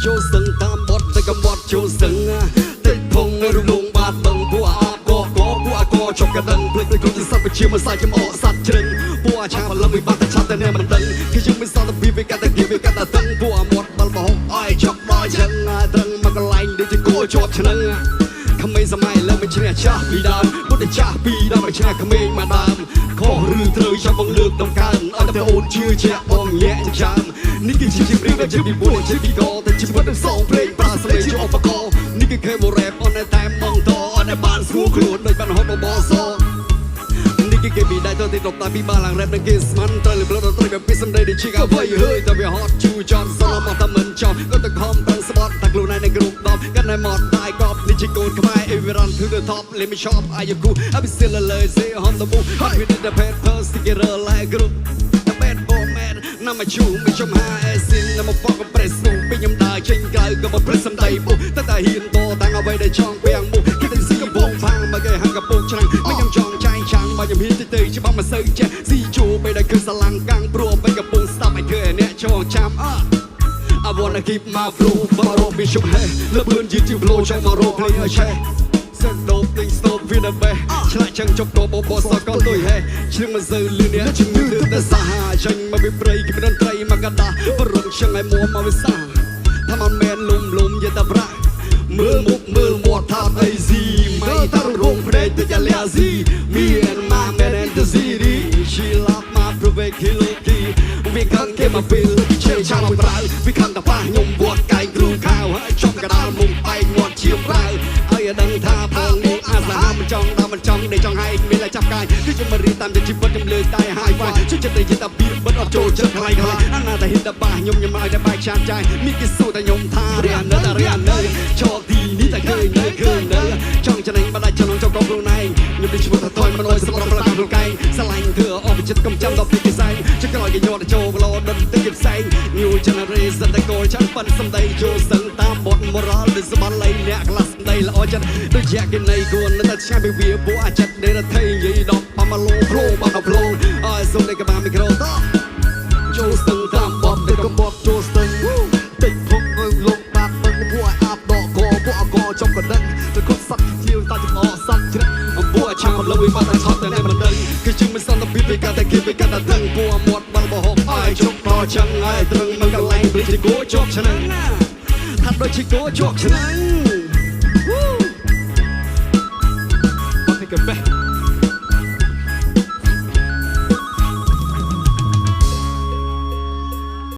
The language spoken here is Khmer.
ចូលសឹងតាមបត់តែកំបត់ចូលសឹងតិចភងរំលងបាត់ដឹងពួកអាកពួកអាកជប់កដឹងភ្លេចទៅគុំសត្វជាមួយសាច់ចំអកសត្វជ្រឹងពួកអាឆាបលឹមវិបាត់តែឆាប់តែអ្នកមិនដឹងគឺយើងមិនសល់តែពីវាកាត់តែវាកាត់តែដឹងពួកអាមាត់បលបហុកអើយជប់ដល់ចឹងត្រឹងមកកន្លែងដូចជាគោជាប់ឆ្នឹងក្មេងសម័យលើមិនឈ្នះចាស់ពីដើមពុទ្ធចាស់ពីដើមមិនឈ្នះក្មេងមកដើមខុសឬត្រូវចាំបងលើកដំកើងឲ្យតែអូនជឿជាក់បងញាក់ចាំនេះគឺជាជីវិតដែលជាពីពួនជាពីកតែជីវិតនឹងសងព្រេងប្រាស្រ័យជាឧបករណ៍នេះគឺខេមរ៉េបអូនតែមកតអូនបានស្គូខ្លួនដូចបានហត់បបសនេះគឺគេពីដៃទៅទីដុកតាពីបាឡើងរ៉េបនឹងគេស្មានត្រូវលឺត្រូវទៅពីសំដីដែលជាអ្វីហើយតែវាហត់ជូចន់សល់មកតែមិនចង់ក៏ទៅខំប្រឹងស្បត់តែខ្លួនឯងនៅគ្រប់ដបកាន់តែមកដៃកប់នេះជាកូនខ្មែរ everyone to the top let me shop I you cool I be still alive say on the move hot with the paper sticker like group the bad boy man ណាមកជូមិនចំហាអេស៊ីនណាមកបកប្រេសនូពេញខ្ញុំដើរចេញក្រៅក៏មកប្រេសសំដីពុះតែហ៊ានតតាំងអ្វីដែលចង់ពាំងមុខគេទៅស៊ីកំពងផាំងមកគេហាំងកំពងឆ្នាំងមិនខ្ញុំចង់ចាញ់ឆាំងមកខ្ញុំហ៊ានទៅច្បាស់មកសើចេះស៊ីជូពេលដែលគឺស្រឡាំងកាំងព្រោះពេញកំពងស្ដាប់ឲ្យឃើញអ្នកចងចាំI wanna keep my flow បរោបពីជុំហេលបឿនយឺតជា flow ចង់មករោភ្លេងឲ្យឆេះសិនដូបទិញស្នូបវាដល់បេះឆ្លាក់ចឹងជប់តបបសកលទុយហេឈ្នឹងមិនសូវលឿនអ្នកជំងឺទៅសាហាចាញ់មកពីព្រៃគំនិតត្រីមកកដាបរំចឹងឲ្យមួមកវិសាថាមិនមែនលុំយេតាប្រាក់មើលមុខមើលមាត់ថាអីស៊ីមិនតារងព្រែកទៅយ៉ាលីអាស៊ីមានមកមែនទៅស៊ីរី She love my private key វាខឹងគេមកពេលជើងចាំមកប្រៅវាខឹងតែប៉ះខ្ញុំវត្តកែងគ្រូខាវហើយចំកដាលមុំបែកមាត់ឈាមប្រៅឲ្យដឹងថាផងនេះអាសាមិនចង់ដល់មិនចង់ដែលចង់ឲ្យមានតែចាប់កាយគឺខ្ញុំមករៀនតាមជីវិតខ្ញុំលើកតែហើយវាជួយចិត្តតែយិតតែពីបិទអត់ចូលចិត្តខ្លាំងខ្លាំងអាណាតែហ៊ានតែប៉ះខ្ញុំឲ្យតែបែកឆាតចាយមានគេសួរតែខ្ញុំថារៀននៅចោលទីនេះតែឃើញនៅចង់ចំណេញបដាច់ចំណងចង់កងខ្លួនឯងខ្ញុំដូចឈ្មោះថាថយមិនអោយសម្រាប់ប្រកាសខ្លួនកែងស្រឡាញ់ធ្វើអស់វិចិត្រកំចាំដល់ពីគេសែងជាក្រោយគេយកទៅចូលប្លោដិតទៅគេផ្សេង New generation តែកូនចាំប៉ិនសំដីចូលសឹងតាមបទ moral ដូចស្បាល់លៃអ្នកក្លាស់សំដីល្អចិត្តដូចជាគេនៃគួននៅតែឆ្ងាយពីវាពួកអាចិតដែលថៃនិយាយដល់បាមកលោប្រូបាមកប្លូនអើសុំនេះក៏បានមីក្រូតចូលសឹងតាមបទដែលកំបត់ចូលសឹងតិចភពនៅលងបាត់មិនពួកអាប់ដកកពួកអកចំកដឹងទៅគុតសัตว์ជាវតាចំអសัตว์ជ្រឹកអំពួកឆាំលើវិបាត់តែឆត់តែមិនដឹងគឺជឹងមិនសន្តិពីពេលកាតែគេពេលកាតែដឹងពួកមាត់បាល់បហុកអើយជប់តចឹងហើយត្រឹងមកកន្លែងព្រឹកជាគោជាប់ឆ្នាំថាដូចជាគោជាប់ឆ្នាំបាត់ទៅកបេះ